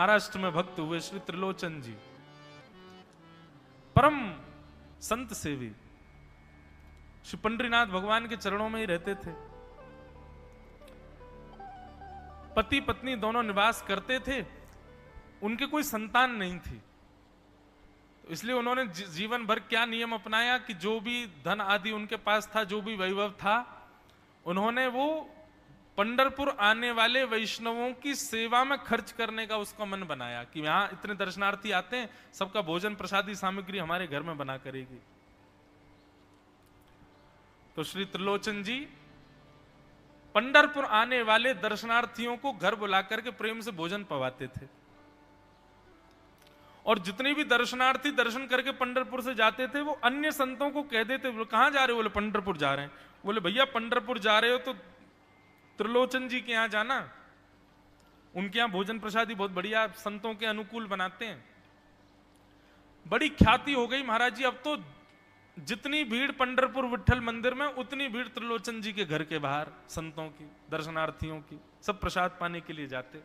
महाराष्ट्र में भक्त हुए श्री त्रिलोचन जी, परम संत सेवी, श्री पंडरीनाथ भगवान के चरणों में ही रहते थे। पति पत्नी दोनों निवास करते थे, उनके कोई संतान नहीं थी, तो इसलिए उन्होंने जीवन भर क्या नियम अपनाया कि जो भी धन आदि उनके पास था, जो भी वैभव था, उन्होंने वो पंढरपुर आने वाले वैष्णवों की सेवा में खर्च करने का उसका मन बनाया कि यहां इतने दर्शनार्थी आते हैं, सबका भोजन प्रसादी सामग्री हमारे घर में बना करेगी। तो श्री त्रिलोचन जी पंढरपुर आने वाले दर्शनार्थियों को घर बुला करके प्रेम से भोजन पवाते थे, और जितने भी दर्शनार्थी दर्शन करके पंढरपुर से जाते थे वो अन्य संतों को कह देते, बोले कहां जा रहे हो? बोले पंढरपुर जा रहे हैं। बोले भैया पंढरपुर जा रहे हो तो त्रिलोचन जी के यहां जाना, उनके यहां भोजन प्रसादी बहुत बढ़िया संतों के अनुकूल बनाते हैं। बड़ी ख्याति हो गई महाराज जी, अब तो जितनी भीड़ पंढरपुर विठल मंदिर में, उतनी भीड़ त्रिलोचन जी के घर के बाहर संतों की, दर्शनार्थियों की, सब प्रसाद पाने के लिए जाते।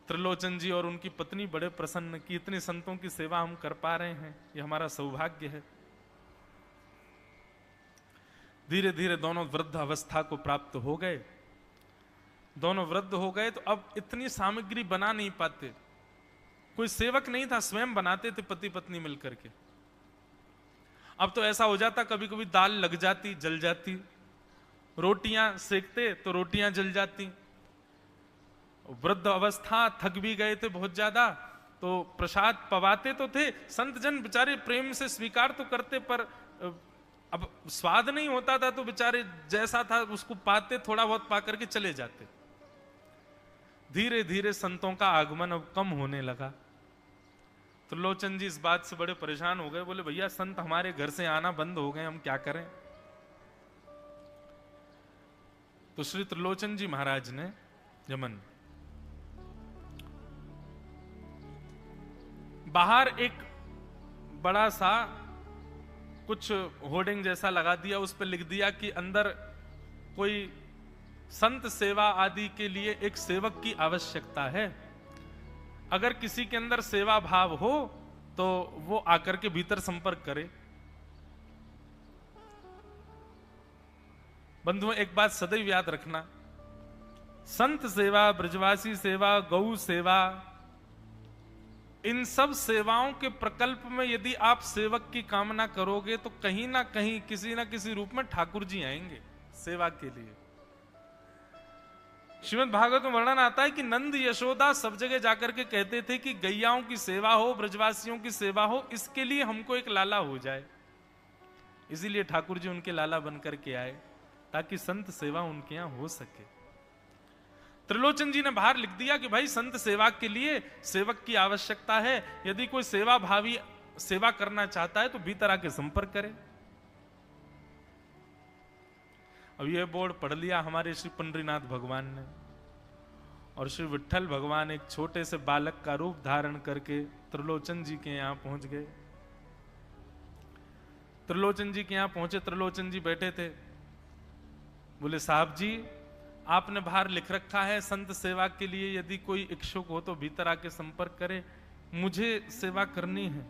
त्रिलोचन जी और उनकी पत्नी बड़े प्रसन्न कि इतने संतों की सेवा हम कर पा रहे हैं, ये हमारा सौभाग्य है। धीरे धीरे दोनों वृद्ध अवस्था को प्राप्त हो गए। दोनों वृद्ध हो गए तो अब इतनी सामग्री बना नहीं पाते, कोई सेवक नहीं था, स्वयं बनाते थे पति पत्नी मिलकर के। अब तो ऐसा हो जाता, कभी कभी दाल लग जाती, जल जाती, रोटियां सेकते तो रोटियां जल जाती। वृद्ध अवस्था, थक भी गए थे बहुत ज्यादा, तो प्रसाद पवाते तो थे, संत जन बेचारे प्रेम से स्वीकार तो करते, पर अब स्वाद नहीं होता था, तो बेचारे जैसा था उसको पाते, थोड़ा बहुत पा करके चले जाते। धीरे धीरे संतों का आगमन अब कम होने लगा। त्रिलोचन जी इस बात से बड़े परेशान हो गए, बोले भैया संत हमारे घर से आना बंद हो गए, हम क्या करें? तो श्री त्रिलोचन जी महाराज ने यमन बाहर एक बड़ा सा कुछ होर्डिंग जैसा लगा दिया, उस पर लिख दिया कि अंदर कोई संत सेवा आदि के लिए एक सेवक की आवश्यकता है, अगर किसी के अंदर सेवा भाव हो तो वो आकर के भीतर संपर्क करे। बंधुओं एक बात सदैव याद रखना, संत सेवा, ब्रजवासी सेवा, गौ सेवा, इन सब सेवाओं के प्रकल्प में यदि आप सेवक की कामना करोगे तो कहीं ना कहीं किसी ना किसी रूप में ठाकुर जी आएंगे सेवा के लिए। श्रीमद् भागवत में वर्णन आता है कि नंद यशोदा सब जगह जाकर के कहते थे कि गैयाओं की सेवा हो, ब्रजवासियों की सेवा हो, इसके लिए हमको एक लाला हो जाए। इसीलिए ठाकुर जी उनके लाला बनकर के आए, ताकि संत सेवा उनके यहां हो सके। त्रिलोचन जी ने बाहर लिख दिया कि भाई संत सेवा के लिए सेवक की आवश्यकता है, यदि कोई सेवा भावी सेवा करना चाहता है तो भीतर आके संपर्क करे। अब यह बोर्ड पढ़ लिया हमारे श्री पंडरीनाथ भगवान ने, और श्री विठल भगवान एक छोटे से बालक का रूप धारण करके त्रिलोचन जी के यहां पहुंच गए। त्रिलोचन जी के यहां पहुंचे, त्रिलोचन जी बैठे थे। बोले साहब जी, आपने बाहर लिख रखा है संत सेवा के लिए यदि कोई इच्छुक हो तो भीतर आके संपर्क करे, मुझे सेवा करनी है।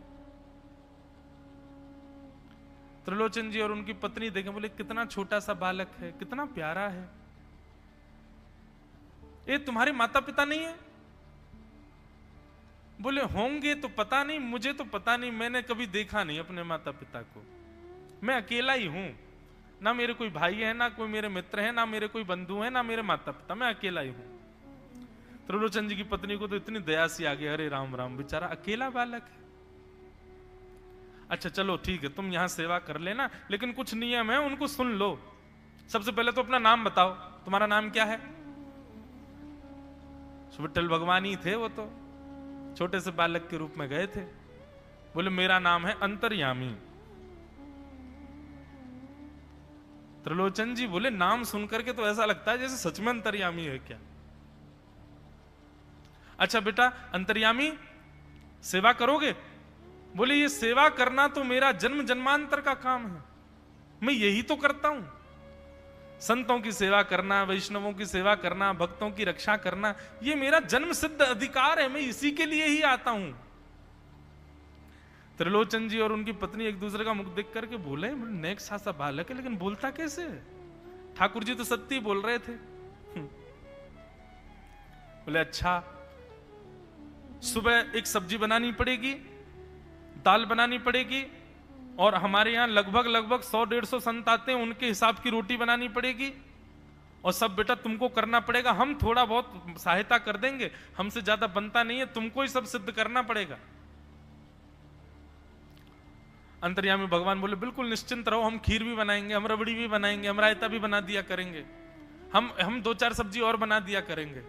त्रिलोचन जी और उनकी पत्नी देखें, बोले कितना छोटा सा बालक है, कितना प्यारा है, ये तुम्हारे माता पिता नहीं है? बोले होंगे तो पता नहीं, मुझे तो पता नहीं, मैंने कभी देखा नहीं अपने माता पिता को, मैं अकेला ही हूं, ना मेरे कोई भाई है, ना कोई मेरे मित्र है, ना मेरे कोई बंधु है, ना मेरे माता पिता, मैं अकेला ही हूं। त्रिलोचन जी की पत्नी को तो इतनी दया सी आ गई, अरे राम राम, बेचारा अकेला बालक है। अच्छा चलो ठीक है, तुम यहां सेवा कर लेना, लेकिन कुछ नियम है उनको सुन लो। सबसे पहले तो अपना नाम बताओ, तुम्हारा नाम क्या है? विठल भगवान ही थे वो, तो छोटे से बालक के रूप में गए थे। बोले मेरा नाम है अंतर्यामी। त्रिलोचन जी बोले नाम सुनकर के तो ऐसा लगता है जैसे सच में अंतर्यामी है क्या? अच्छा बेटा अंतर्यामी, सेवा करोगे? बोले ये सेवा करना तो मेरा जन्म जन्मांतर का काम है, मैं यही तो करता हूं। संतों की सेवा करना, वैष्णवों की सेवा करना, भक्तों की रक्षा करना, ये मेरा जन्म सिद्ध अधिकार है, मैं इसी के लिए ही आता हूं। त्रिलोचन जी और उनकी पत्नी एक दूसरे का मुख देख करके बोले, नेक सा बालक है लेकिन बोलता कैसे है? ठाकुर जी तो सत्य ही बोल रहे थे। बोले अच्छा, सुबह एक सब्जी बनानी पड़ेगी, दाल बनानी पड़ेगी, और हमारे यहां लगभग 100-150 संत आते हैं, उनके हिसाब की रोटी बनानी पड़ेगी, और सब बेटा तुमको करना पड़ेगा, हम थोड़ा बहुत सहायता कर देंगे, हमसे ज्यादा बनता नहीं है, तुमको ही सब सिद्ध करना पड़ेगा। अंतर्यामी भगवान बोले बिल्कुल निश्चिंत रहो, हम खीर भी बनाएंगे, हम रबड़ी भी बनाएंगे, हम रायता भी बना दिया करेंगे, हम 2-4 सब्जी और बना दिया करेंगे।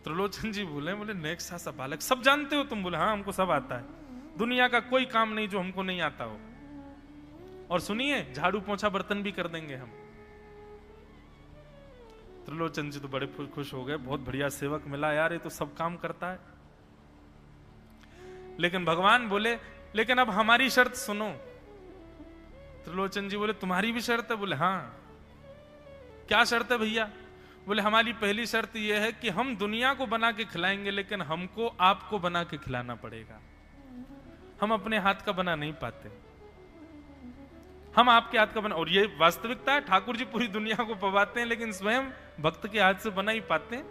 त्रिलोचन जी बोले नेक सा बालक, सब जानते हो तुम? बोले हाँ हमको सब आता है, दुनिया का कोई काम नहीं जो हमको नहीं आता हो, और सुनिए झाड़ू पोंछा बर्तन भी कर देंगे हम। त्रिलोचन जी तो बड़े खुश हो गए, बहुत बढ़िया सेवक मिला यार, ये तो सब काम करता है। लेकिन भगवान बोले लेकिन अब हमारी शर्त सुनो। त्रिलोचन जी बोले तुम्हारी भी शर्त है? बोले हाँ। क्या शर्त है भैया? बोले हमारी पहली शर्त यह है कि हम दुनिया को बना के खिलाएंगे, लेकिन हमको आपको बना के खिलाना पड़ेगा, हम अपने हाथ का बना नहीं पाते, हम आपके हाथ का बना। और ये वास्तविकता है, ठाकुर जी पूरी दुनिया को पवाते हैं, लेकिन स्वयं भक्त के हाथ से बना ही पाते हैं।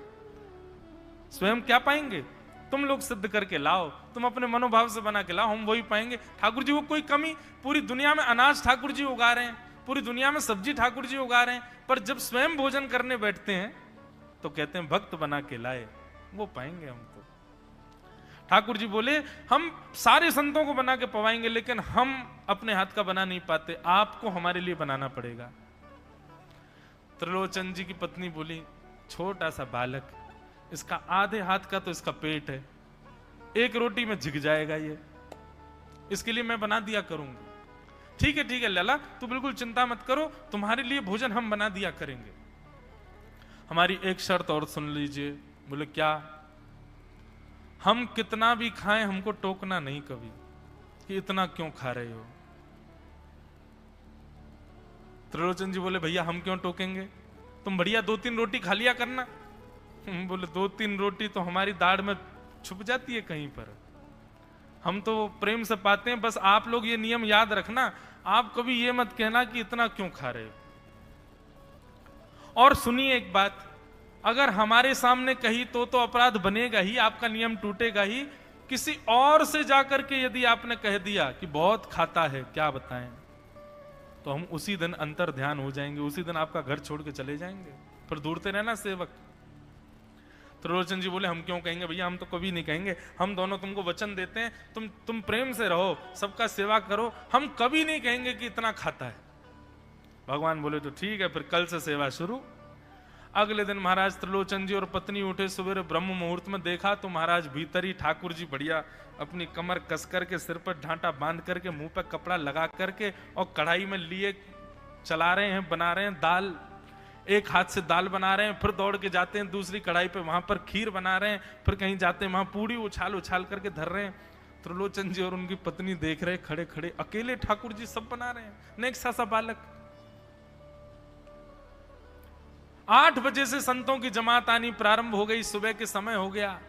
स्वयं क्या पाएंगे? तुम लोग सिद्ध करके लाओ, तुम अपने मनोभाव से बना के लाओ, हम वही पाएंगे। ठाकुर जी वो कोई कमी, पूरी दुनिया में अनाज ठाकुर जी उगा रहे हैं, पूरी दुनिया में सब्जी ठाकुर जी उगा रहे हैं, पर जब स्वयं भोजन करने बैठते हैं तो कहते हैं भक्त बना के लाए, वो पाएंगे हम तो। ठाकुर जी बोले हम सारे संतों को बना के पवाएंगे, लेकिन हम अपने हाथ का बना नहीं पाते, आपको हमारे लिए बनाना पड़ेगा। त्रिलोचन जी की पत्नी बोली छोटा सा बालक, इसका आधे हाथ का तो इसका पेट है, एक रोटी में झिक जाएगा ये, इसके लिए मैं बना दिया करूंगी। ठीक है लला, तू बिल्कुल चिंता मत करो, तुम्हारे लिए भोजन हम बना दिया करेंगे। हमारी एक शर्त और सुन लीजिए। बोले क्या? हम कितना भी खाएं हमको टोकना नहीं कभी कि इतना क्यों खा रहे हो। त्रिलोचन जी बोले भैया हम क्यों टोकेंगे, तुम बढ़िया 2-3 रोटी खा लिया करना। बोले 2-3 रोटी तो हमारी दाढ़ में छुप जाती है कहीं पर, हम तो प्रेम से पाते हैं। बस आप लोग ये नियम याद रखना, आप कभी ये मत कहना कि इतना क्यों खा रहे हो। और सुनिए एक बात, अगर हमारे सामने कही तो अपराध बनेगा ही, आपका नियम टूटेगा ही। किसी और से जाकर के यदि आपने कह दिया कि बहुत खाता है, क्या बताएं, तो हम उसी दिन अंतर ध्यान हो जाएंगे, उसी दिन आपका घर छोड़ के चले जाएंगे, फिर दूरते रहना सेवक। त्रिलोचन जी बोले हम क्यों कहेंगे भैया, हम तो कभी नहीं कहेंगे, हम दोनों तुमको वचन देते हैं, तुम प्रेम से रहो, सबका सेवा करो, हम कभी नहीं कहेंगे कि इतना खाता है। भगवान बोले तो ठीक है, फिर कल से सेवा शुरू। अगले दिन महाराज त्रिलोचन जी और पत्नी उठे सवेरे ब्रह्म मुहूर्त में, देखा तो महाराज भीतर ही ठाकुर जी बढ़िया अपनी कमर कस करके, सिर पर ढांटा बांध करके, मुंह पर कपड़ा लगा करके, और कढ़ाई में लिए चला रहे हैं, बना रहे हैं दाल। एक हाथ से दाल बना रहे हैं, फिर दौड़ के जाते हैं दूसरी कढ़ाई पे, वहां पर खीर बना रहे हैं, फिर कहीं जाते हैं वहां पूड़ी उछाल उछाल करके धर रहे हैं। त्रिलोचन जी और उनकी पत्नी देख रहे खड़े खड़े, अकेले ठाकुर जी सब बना रहे हैं, नेक सा बालक। 8 बजे से संतों की जमात आनी प्रारंभ हो गई, सुबह के समय हो गया।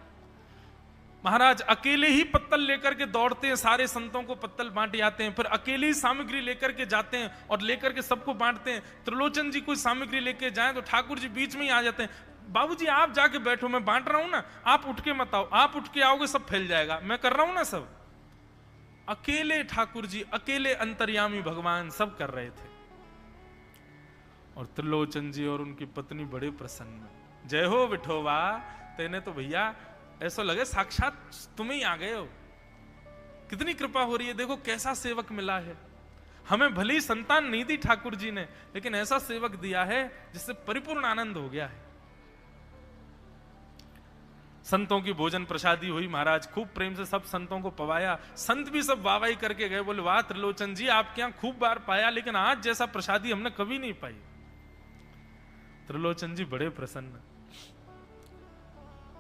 महाराज अकेले ही पत्तल लेकर के दौड़ते हैं, सारे संतों को पत्तल बांट आते हैं, फिर अकेले ही सामग्री लेकर के जाते हैं और लेकर के सबको बांटते हैं। त्रिलोचन जी कोई सामग्री लेके जाएं तो ठाकुर जी बीच में ही आ जाते हैं, बाबूजी आप जाके बैठो, मैं बांट रहा हूं ना, आप उठ के मत आओ, आप उठ के आओगे सब फैल जाएगा, मैं कर रहा हूं ना सब। अकेले ठाकुर जी, अकेले अंतर्यामी भगवान सब कर रहे थे। और त्रिलोचन जी और उनकी पत्नी बड़े प्रसन्न, जय हो विठोबा, तेने तो भैया ऐसा लगे साक्षात तुम ही आ गए हो, कितनी कृपा हो रही है, देखो कैसा सेवक मिला है। हमें भली संतान नहीं दी ठाकुर जी ने, लेकिन ऐसा सेवक दिया है जिससे परिपूर्ण आनंद हो गया है। संतों की भोजन प्रसादी हुई, महाराज खूब प्रेम से सब संतों को पवाया, संत भी सब वाहवाही करके गए, बोले वाह त्रिलोचन जी आपके यहां खूब बार पाया, लेकिन आज जैसा प्रसादी हमने कभी नहीं पाई। त्रिलोचन जी बड़े प्रसन्न।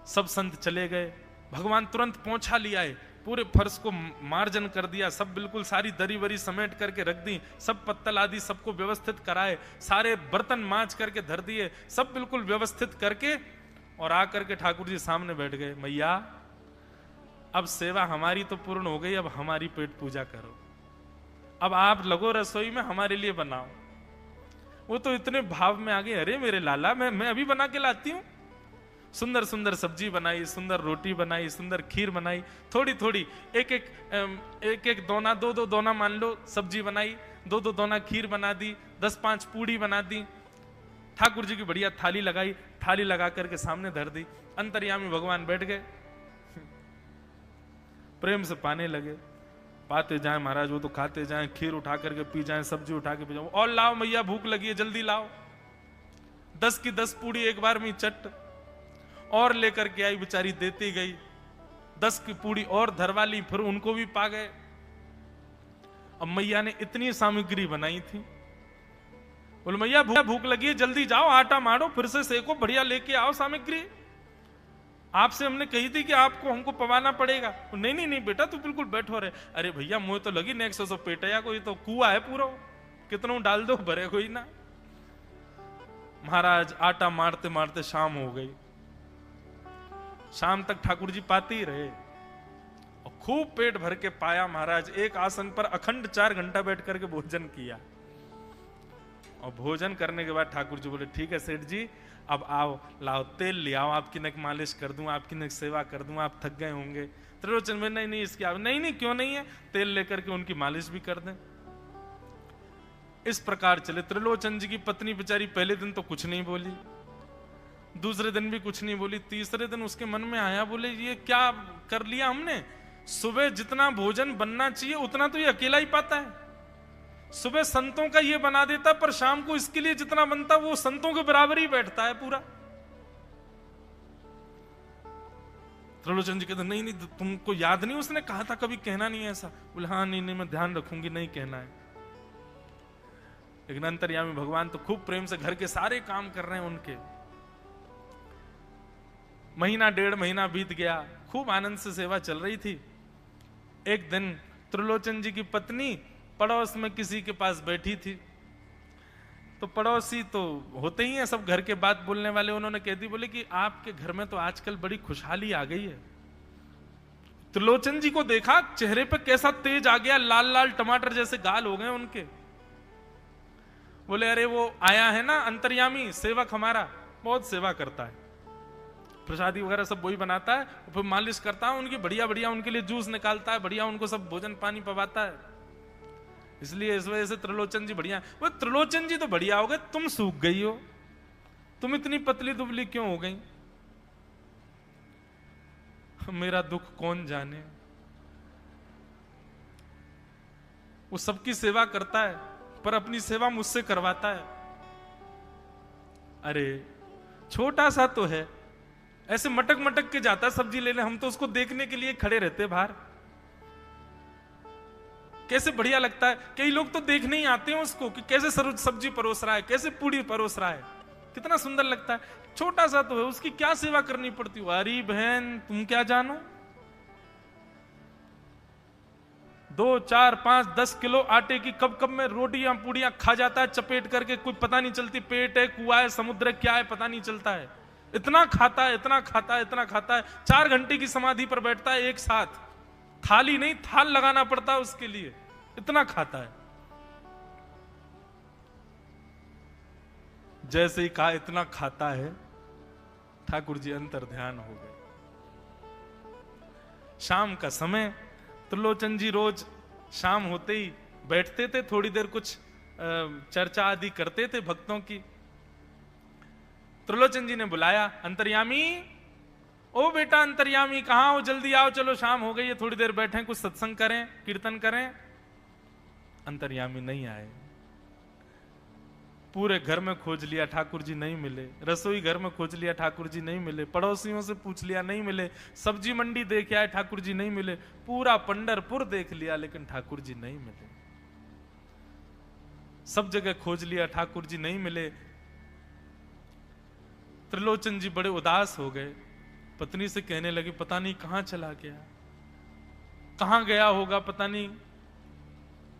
सब संत चले गए, भगवान तुरंत पोंछा ले आए, पूरे फर्श को मार्जन कर दिया, सब बिल्कुल सारी दरी वरी समेट करके रख दी, सब पत्तल आदि सबको व्यवस्थित कराए, सारे बर्तन मांज करके धर दिए, सब बिल्कुल व्यवस्थित करके, और आकर के ठाकुर जी सामने बैठ गए। मैया अब सेवा हमारी तो पूर्ण हो गई, अब हमारी पेट पूजा करो, अब आप लगो रसोई में, हमारे लिए बनाओ। वो तो इतने भाव में आ गए, अरे मेरे लाला मैं अभी बना के लाती हूं। सुंदर सुंदर सब्जी बनाई, सुंदर रोटी बनाई, सुंदर खीर बनाई, थोड़ी थोड़ी एक एक दोना, दो दो दोना मान लो सब्जी बनाई, दो दो दोना खीर बना दी, 10-5 पूड़ी बना दी, ठाकुर जी की बढ़िया थाली लगाई, थाली लगा करके सामने धर दी। अंतर्यामी भगवान बैठ गए, प्रेम से पाने लगे, पाते जाए महाराज, वो तो खाते जाए, खीर उठा करके पी जाए, सब्जी उठा के पी जाए, और लाओ मैया भूख लगी है, जल्दी लाओ। 10 की 10 पूड़ी एक बार में चट और लेकर के आई, बेचारी देती गई, 10 की पूड़ी और धरवा ली, फिर उनको भी पा गए। अब मैया ने इतनी सामग्री बनाई थी, बोले मैया भूख लगी है, जल्दी जाओ, आटा मारो, फिर से सेको, बढ़िया लेके आओ सामग्री, आपसे हमने कही थी कि आपको हमको पवाना पड़ेगा। नहीं नहीं नहीं बेटा, तू बिल्कुल बैठो रहे। अरे भैया मुझे तो लगी नेक्स्ट सौ पेटया, कोई तो कुआ है पूरा, कितना डाल दो भरे कोई ना। महाराज आटा मारते मारते शाम हो गई, शाम तक ठाकुर जी पाते ही रहे, और खूब पेट भर के पाया महाराज। एक आसन पर अखंड 4 घंटा बैठ करके भोजन किया, और भोजन करने के बाद ठाकुर जी बोले ठीक है सेठ जी, अब आओ, लाओ तेल ले आओ, आपकी नक मालिश कर दूं, आपकी नक सेवा कर दूं, आप थक गए होंगे। त्रिलोचन में नहीं नहीं इसकी नहीं नहीं क्यों नहीं है, तेल लेकर के उनकी मालिश भी कर दें। इस प्रकार चले। त्रिलोचन जी की पत्नी बेचारी पहले दिन तो कुछ नहीं बोली, दूसरे दिन भी कुछ नहीं बोली, तीसरे दिन उसके मन में आया, बोले ये क्या कर लिया हमने, सुबह जितना भोजन बनना चाहिए उतना तो ये अकेला ही पाता है, सुबह संतों का ये बना देता, पर शाम को इसके लिए जितना बनता वो संतों के बराबर ही बैठता है पूरा। त्रिलोचन जी कहते नहीं नहीं तुमको याद नहीं, उसने कहा था कभी कहना नहीं है ऐसा। बोले हाँ नहीं नहीं मैं ध्यान रखूंगी, नहीं कहना है। लेकिन अंतर्यामी भगवान तो खूब प्रेम से घर के सारे काम कर रहे हैं उनके। महीना 1.5 महीना बीत गया, खूब आनंद से सेवा चल रही थी। एक दिन त्रिलोचन जी की पत्नी पड़ोस में किसी के पास बैठी थी, तो पड़ोसी तो होते ही हैं सब घर के बात बोलने वाले, उन्होंने कह दी, बोले कि आपके घर में तो आजकल बड़ी खुशहाली आ गई है। त्रिलोचन जी को देखा, चेहरे पे कैसा तेज आ गया, लाल लाल टमाटर जैसे गाल हो गए उनके। बोले अरे वो आया है ना अंतर्यामी सेवक हमारा, बहुत सेवा करता है, प्रसादी वगैरह सब वही बनाता है, फिर मालिश करता है उनकी, बढ़िया बढ़िया उनके लिए जूस निकालता है, बढ़िया उनको सब भोजन पानी पवाता है, इसलिए इस वजह से त्रिलोचन जी बढ़िया। वो त्रिलोचन जी तो बढ़िया हो गए, तुम सूख गई हो, तुम इतनी पतली दुबली क्यों हो गई, मेरा दुख कौन जाने। वो सबकी सेवा करता है पर अपनी सेवा मुझसे करवाता है। अरे छोटा सा तो है, ऐसे मटक मटक के जाता सब्जी लेने, हम तो उसको देखने के लिए खड़े रहते बाहर, कैसे बढ़िया लगता है। कई लोग तो देखने ही आते हैं उसको कि कैसे सब्जी परोस रहा है, कैसे पूड़ी परोस रहा है, कितना सुंदर लगता है। छोटा सा तो है, उसकी क्या सेवा करनी पड़ती है। अरे बहन तुम क्या जानो, 2, 4, 5, 10 किलो आटे की कब कब में रोटियां पूड़ियां खा जाता है चपेट करके, कुछ पता नहीं चलती, पेट है कुआ है समुद्र क्या है पता नहीं चलता है, इतना खाता है इतना खाता है इतना खाता है। 4 घंटे की समाधि पर बैठता है एक साथ, थाली नहीं थाल लगाना पड़ता है उसके लिए, इतना खाता है। जैसे ही कहा इतना खाता है, ठाकुर जी अंतर ध्यान हो गए। शाम का समय, त्रिलोचन जी रोज शाम होते ही बैठते थे, थोड़ी देर कुछ चर्चा आदि करते थे भक्तों की। त्रिलोचन जी ने बुलाया, अंतर्यामी, ओ बेटा अंतर्यामी कहां हो, जल्दी आओ, चलो शाम हो गई है, थोड़ी देर बैठे कुछ सत्संग करें कीर्तन करें। अंतर्यामी नहीं आए, पूरे घर में खोज लिया ठाकुर जी नहीं मिले, रसोई घर में खोज लिया ठाकुर जी नहीं मिले, पड़ोसियों से पूछ लिया नहीं मिले, सब्जी मंडी देख आए ठाकुर जी नहीं मिले, पूरा पंढरपुर देख लिया लेकिन ठाकुर जी नहीं मिले, सब जगह खोज लिया ठाकुर जी नहीं मिले। त्रिलोचन जी बड़े उदास हो गए, पत्नी से कहने लगे पता नहीं कहां चला गया। कहां गया होगा पता नहीं।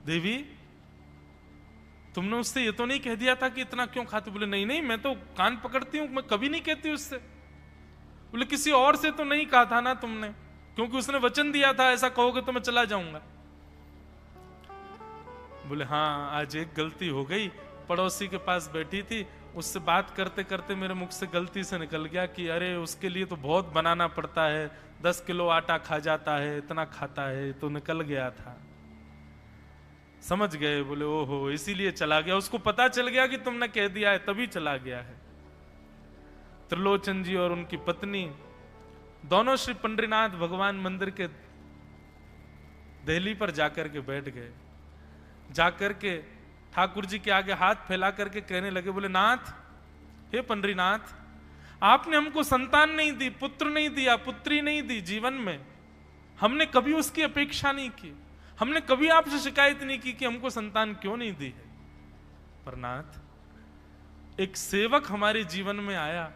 देवी तुमने उससे ये तो नहीं कह दिया था कि इतना क्यों खाते? बोले नहीं नहीं, मैं तो कान पकड़ती हूं, मैं कभी नहीं कहती उससे। बोले किसी और से तो नहीं कहा था ना तुमने, क्योंकि उसने वचन दिया था ऐसा कहोगे तो मैं चला जाऊंगा। बोले हाँ, आज एक गलती हो गई। पड़ोसी के पास बैठी थी, उससे बात करते करते मेरे मुख से गलती से निकल गया कि अरे उसके लिए तो बहुत बनाना पड़ता है, 10 किलो आटा खा जाता है, इतना खाता है, तो निकल गया था। समझ गए? बोले ओहो, इसीलिए चला गया। उसको पता चल गया कि तुमने कह दिया है, तभी चला गया है। त्रिलोचन जी और उनकी पत्नी दोनों श्री पंडरीनाथ भगवान मंदिर के दहली पर जाकर के बैठ गए। जाकर के ठाकुर जी के आगे हाथ फैला करके कहने लगे, बोले नाथ, हे पंडरीनाथ, आपने हमको संतान नहीं दी, पुत्र नहीं दिया, पुत्री नहीं दी जीवन में। हमने कभी उसकी अपेक्षा नहीं की, हमने कभी आपसे शिकायत नहीं की कि हमको संतान क्यों नहीं दी है। पर नाथ, एक सेवक हमारे जीवन में आया,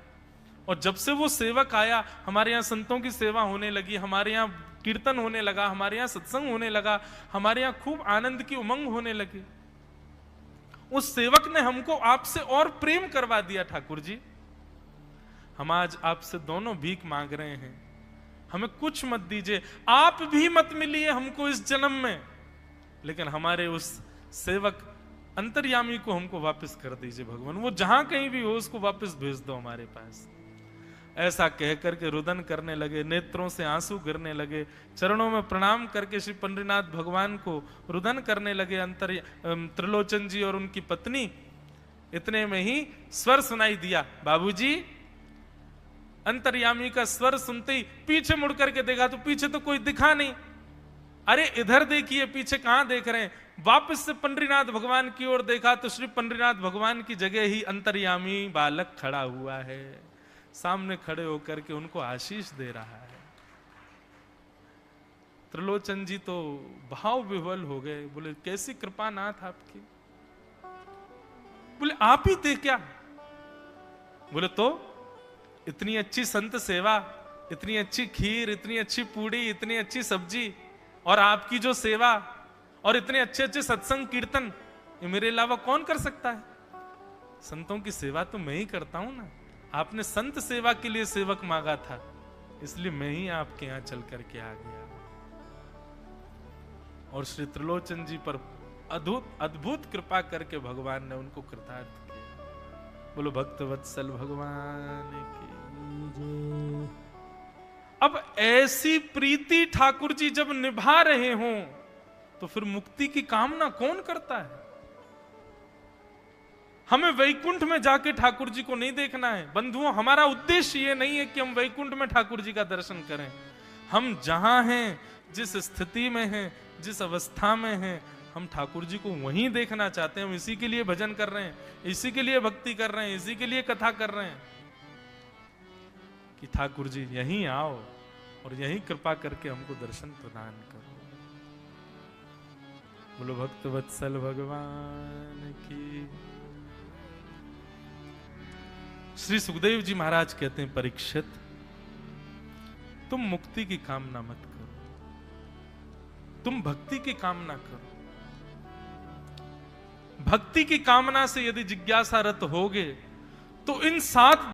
और जब से वो सेवक आया, हमारे यहाँ संतों की सेवा होने लगी, हमारे यहाँ कीर्तन होने लगा, हमारे यहाँ सत्संग होने लगा, हमारे यहाँ खूब आनंद की उमंग होने लगी। उस सेवक ने हमको आपसे और प्रेम करवा दिया। ठाकुर जी, हम आज आपसे दोनों भीख मांग रहे हैं, हमें कुछ मत दीजिए, आप भी मत मिलिए हमको इस जन्म में, लेकिन हमारे उस सेवक अंतर्यामी को हमको वापस कर दीजिए भगवान। वो जहां कहीं भी हो उसको वापस भेज दो हमारे पास। ऐसा कहकर के रुदन करने लगे, नेत्रों से आंसू गिरने लगे, चरणों में प्रणाम करके श्री पंडरीनाथ भगवान को रुदन करने लगे त्रिलोचन जी और उनकी पत्नी। इतने में ही स्वर सुनाई दिया, बाबूजी। अंतर्यामी का स्वर सुनते ही पीछे मुड़ करके देखा तो पीछे तो कोई दिखा नहीं। अरे इधर देखिए, पीछे कहां देख रहे हैं? वापस से पंडरीनाथ भगवान की ओर देखा तो श्री पंडरीनाथ भगवान की जगह ही अंतर्यामी बालक खड़ा हुआ है, सामने खड़े होकर के उनको आशीष दे रहा है। त्रिलोचन जी तो भाव विह्वल हो गए, बोले कैसी कृपा नाथ आपकी। बोले आप ही थे क्या? बोले तो इतनी अच्छी संत सेवा, इतनी अच्छी खीर, इतनी अच्छी पूड़ी, इतनी अच्छी सब्जी, और आपकी जो सेवा, और इतने अच्छे अच्छे सत्संग कीर्तन, ये मेरे अलावा कौन कर सकता है? संतों की सेवा तो मैं ही करता हूं ना। आपने संत सेवा के लिए सेवक मांगा था, इसलिए मैं ही आपके यहां चल करके आ गया। और श्री त्रिलोचन जी पर अद्भुत कृपा करके भगवान ने उनको कृतार्थ किया। बोलो भक्त वत्सल भगवान की जय। अब ऐसी प्रीति ठाकुर जी जब निभा रहे हों तो फिर मुक्ति की कामना कौन करता है? हमें वैकुंठ में जाके ठाकुर जी को नहीं देखना है बंधुओं। हमारा उद्देश्य ये नहीं है कि हम वैकुंठ में ठाकुर जी का दर्शन करें। हम जहां हैं, जिस स्थिति में हैं, जिस अवस्था में हैं, हम ठाकुर जी को वहीं देखना चाहते हैं। हम इसी के लिए भजन कर रहे हैं, इसी के लिए भक्ति कर रहे हैं, इसी के लिए कथा कर रहे हैं कि ठाकुर जी यहीं आओ और यहीं कृपा करके हमको दर्शन प्रदान करो। बोलो भक्त वत्सल भगवान की। श्री सुखदेव जी महाराज कहते हैं, परीक्षित तुम मुक्ति की कामना मत करो, तुम भक्ति की कामना करो। भक्ति की कामना से यदि जिज्ञासा रत होगे तो इन 7